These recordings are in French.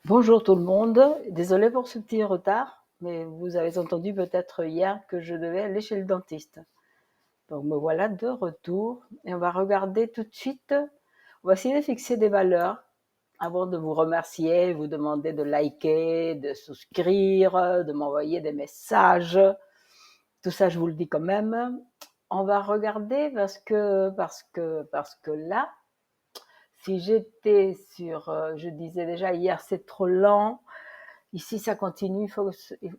Bonjour tout le monde, désolée pour ce petit retard, mais vous avez entendu peut-être hier que je devais aller chez le dentiste. Donc me voilà de retour et on va regarder tout de suite, on va essayer de fixer des valeurs avant de vous remercier, vous demander de liker, de souscrire, de m'envoyer des messages. Tout ça, je vous le dis quand même. On va regarder parce que là, si j'étais sur, je disais déjà hier, c'est trop lent. Ici, ça continue.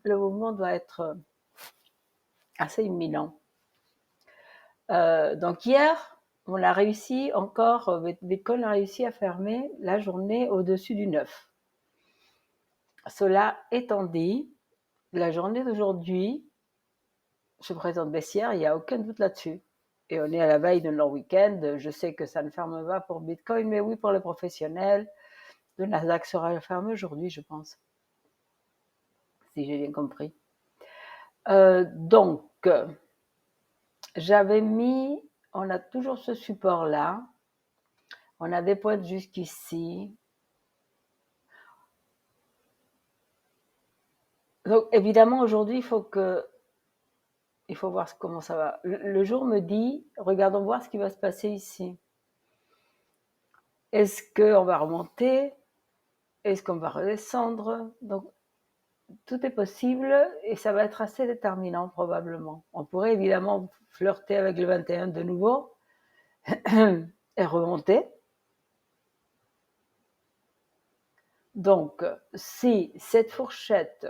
Le mouvement doit être assez imminent. Donc hier, on a réussi encore, Bitcoin a réussi à fermer la journée au-dessus du 9. Cela étant dit, la journée d'aujourd'hui se présente baissière, il n'y a aucun doute là-dessus. Et on est à la veille de long week-end. Je sais que ça ne ferme pas pour Bitcoin, mais oui pour les professionnels. Le Nasdaq sera fermé aujourd'hui, je pense, si j'ai bien compris. Donc, j'avais mis, on a toujours ce support-là, on a des pointes jusqu'ici. Donc, évidemment, aujourd'hui, il faut voir comment ça va. Le jour me dit, regardons voir ce qui va se passer ici. Est-ce qu'on va remonter? Est-ce qu'on va redescendre? Donc, tout est possible et ça va être assez déterminant probablement. On pourrait évidemment flirter avec le 21 de nouveau et remonter. Donc, si cette fourchette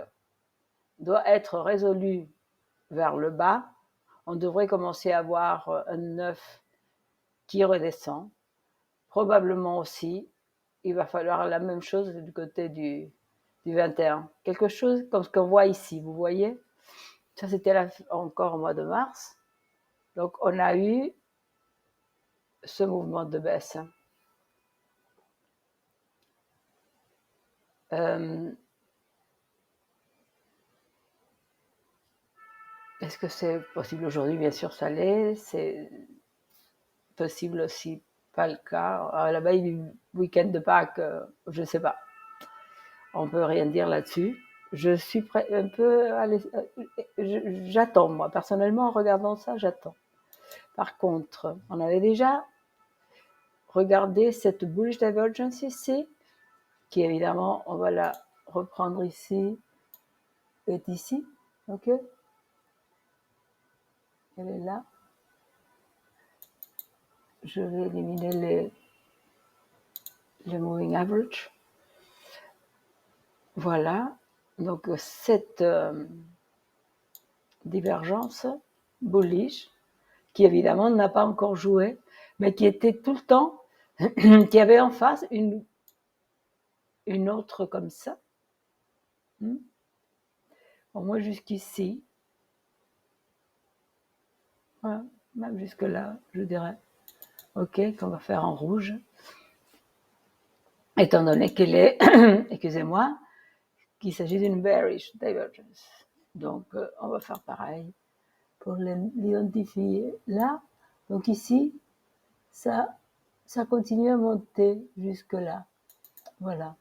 doit être résolue vers le bas, on devrait commencer à avoir un 9 qui redescend. Probablement aussi, il va falloir la même chose du côté du 21. Quelque chose comme ce qu'on voit ici, vous voyez? Ça, c'était encore au mois de mars. Donc, on a eu ce mouvement de baisse. Est-ce que c'est possible aujourd'hui? Bien sûr, ça l'est. C'est possible aussi pas le cas. À la veille du week-end de Pâques, je ne sais pas. On ne peut rien dire là-dessus. Je suis un peu... J'attends, moi. Personnellement, en regardant ça, j'attends. Par contre, on avait déjà regardé cette bullish divergence ici, qui évidemment, on va la reprendre ici, est ici. OK? Elle est là. Je vais éliminer les moving average. Voilà. Donc, cette divergence bullish, qui évidemment n'a pas encore joué, mais qui était tout le temps, qui avait en face une autre comme ça, au moins jusqu'ici, voilà, même jusque là, je dirais, ok, qu'on va faire en rouge, étant donné qu'elle est, excusez-moi, qu'il s'agit d'une bearish divergence. Donc, on va faire pareil pour l'identifier là. Donc ici, ça continue à monter jusque là. Voilà.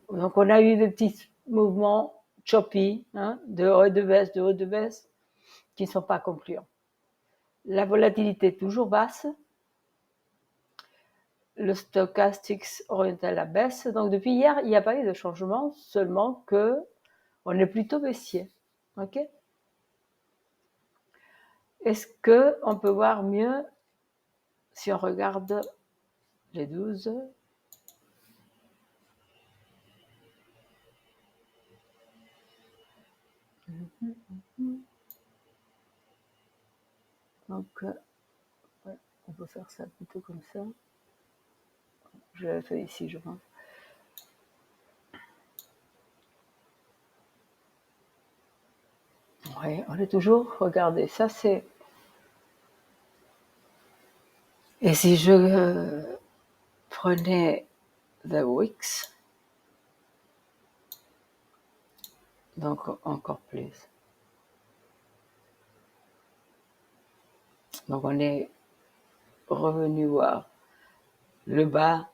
Donc on a eu des petits mouvements choppy, de haut et de baisse, qui ne sont pas concluants. La volatilité est toujours basse. Le stochastique orienté à la baisse. Donc depuis hier, il n'y a pas eu de changement, seulement que on est plutôt baissier. Ok? Est-ce qu'on peut voir mieux si on regarde les 12? Donc, ouais, on peut faire ça plutôt comme ça. Je l'ai fait ici, je pense. Oui, on est toujours, regardez, ça c'est... Et si je prenais The Wix, donc encore plus. Donc on est revenu voir le bas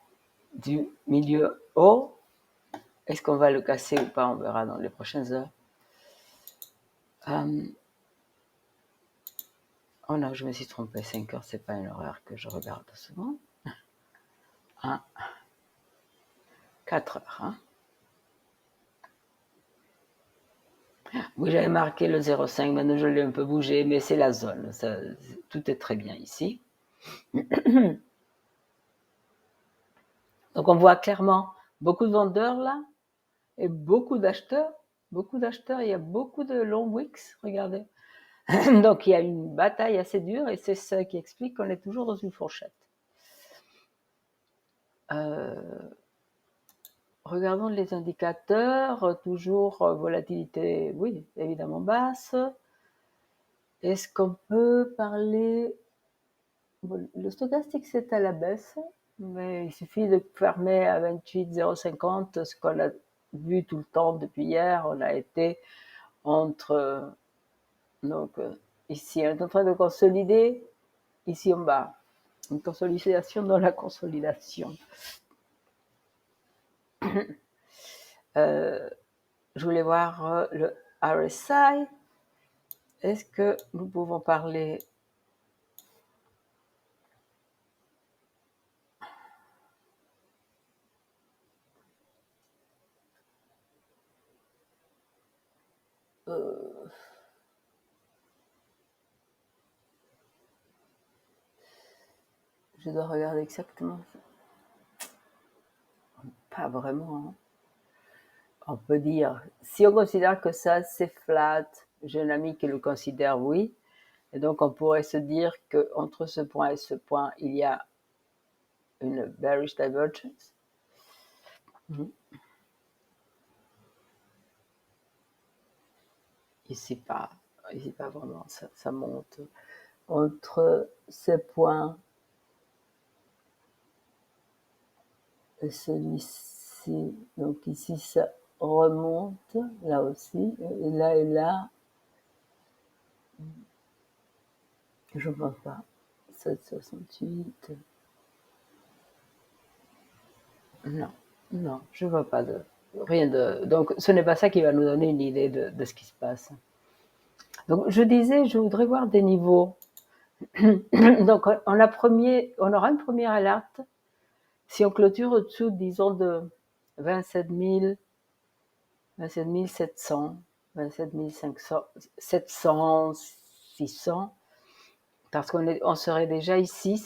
du milieu haut. Est-ce qu'on va le casser ou pas? On verra dans les prochaines heures. Oh non, je me suis trompée. 5 heures, c'est pas une horaire que je regarde souvent. 4 heures. Hein. Oui, j'avais marqué le 0,5. Maintenant, je l'ai un peu bougé, mais c'est la zone. Ça, tout est très bien ici. Donc, on voit clairement beaucoup de vendeurs là et beaucoup d'acheteurs. Beaucoup d'acheteurs. Il y a beaucoup de long wicks. Regardez. Donc, il y a une bataille assez dure et c'est ça qui explique qu'on est toujours dans une fourchette. Regardons les indicateurs. Toujours volatilité, oui, évidemment basse. Est-ce qu'on peut parler... Le stochastique, c'est à la baisse, mais il suffit de fermer à 28,050, ce qu'on a vu tout le temps depuis hier. On a été entre... Donc, ici, on est en train de consolider. Ici, en bas, une consolidation dans la consolidation. Je voulais voir le RSI. Est-ce que nous pouvons parler je dois regarder exactement. Pas vraiment. Hein. On peut dire, si on considère que ça c'est flat, j'ai un ami qui le considère oui, et donc on pourrait se dire qu'entre ce point et ce point, il y a une bearish divergence. Ici pas vraiment, ça monte. Entre ces points et celui-ci, donc ici ça remonte, là aussi, et là, je ne pense pas. 7,68. Non, je ne vois pas rien de. Donc, ce n'est pas ça qui va nous donner une idée de ce qui se passe. Donc, je disais, je voudrais voir des niveaux. Donc, on aura une première alerte si on clôture au-dessous, disons, de 27 000, 27 700, 27 500, 700, 600, parce on serait déjà ici,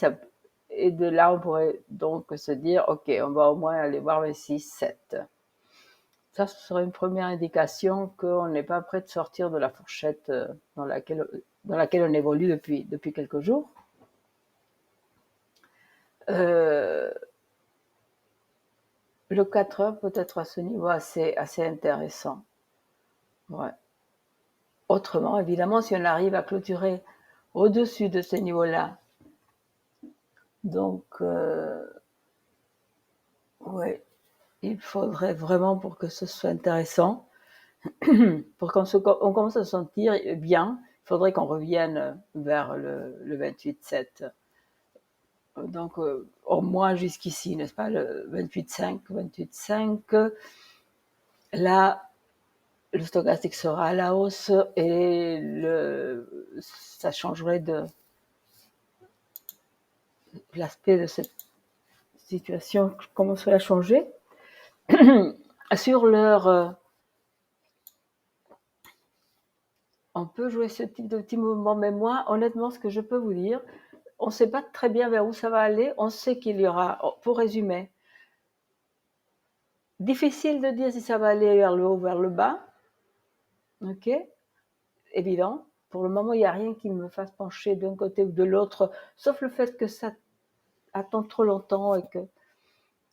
et de là, on pourrait donc se dire, OK, on va au moins aller voir 26, 7. Ça, ce serait une première indication qu'on n'est pas prêt de sortir de la fourchette dans laquelle on évolue depuis quelques jours. Le 4 heures peut être à ce niveau assez intéressant. Ouais. Autrement, évidemment, si on arrive à clôturer au-dessus de ce niveau-là, donc, ouais, il faudrait vraiment, pour que ce soit intéressant, pour qu'on commence à se sentir bien, il faudrait qu'on revienne vers le 28,7. Donc, au moins jusqu'ici, n'est-ce pas, le 28,5, 28,5. Là, le stochastique sera à la hausse et ça changerait l'aspect de cette situation commencerait à changer. Sur on peut jouer ce type de petit mouvement, mais moi, honnêtement, ce que je peux vous dire, on ne sait pas très bien vers où ça va aller. On sait qu'il y aura, pour résumer, difficile de dire si ça va aller vers le haut ou vers le bas. Ok, évident. Pour le moment, il n'y a rien qui me fasse pencher d'un côté ou de l'autre, sauf le fait que ça attend trop longtemps et que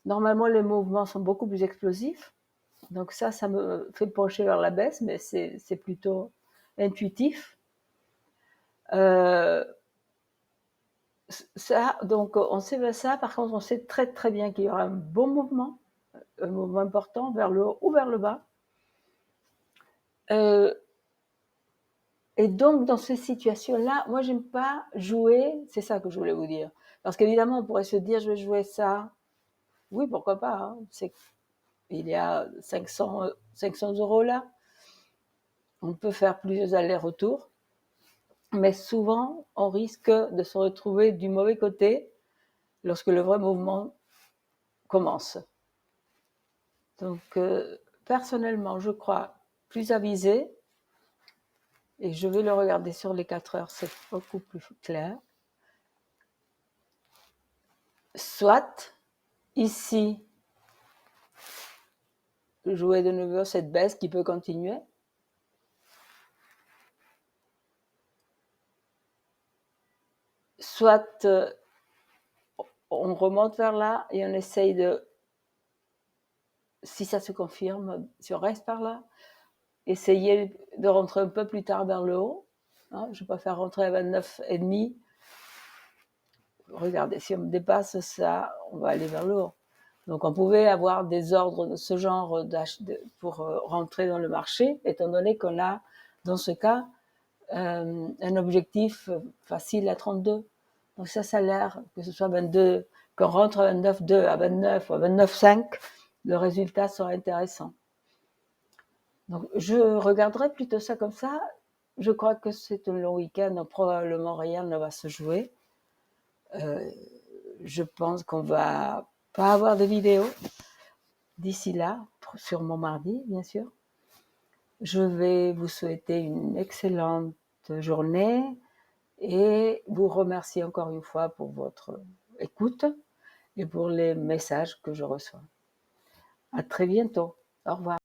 normalement les mouvements sont beaucoup plus explosifs. Donc ça me fait pencher vers la baisse, mais c'est plutôt intuitif. Ça, donc on sait ça. Par contre, on sait très très bien qu'il y aura un bon mouvement, un mouvement important vers le haut ou vers le bas. Et donc, dans ces situations-là, moi, j'aime pas jouer. C'est ça que je voulais vous dire. Parce qu'évidemment, on pourrait se dire, je vais jouer ça. Oui, pourquoi pas. Hein. il y a 500 € là. On peut faire plusieurs allers-retours, mais souvent, on risque de se retrouver du mauvais côté lorsque le vrai mouvement commence. Donc, personnellement, je crois plus avisé, et je vais le regarder sur les 4 heures, c'est beaucoup plus clair. Soit, ici, jouer de nouveau cette baisse qui peut continuer. Soit, on remonte vers là et on essaye de, si ça se confirme, si on reste par là, essayer de rentrer un peu plus tard vers le haut. Hein, je préfère rentrer à 29,5. Regardez, si on dépasse ça, on va aller vers le haut. Donc on pouvait avoir des ordres de ce genre pour rentrer dans le marché, étant donné qu'on a, dans ce cas, un objectif facile à 32. Donc ça a l'air, que ce soit 22, qu'on rentre à 29,2, à 29 ou à 29,5, le résultat sera intéressant. Donc je regarderai plutôt ça comme ça. Je crois que c'est un long week-end, donc probablement rien ne va se jouer. Je pense qu'on va pas avoir de vidéo d'ici là, sûrement mardi, bien sûr. Je vais vous souhaiter une excellente journée et vous remercier encore une fois pour votre écoute et pour les messages que je reçois. À très bientôt. Au revoir.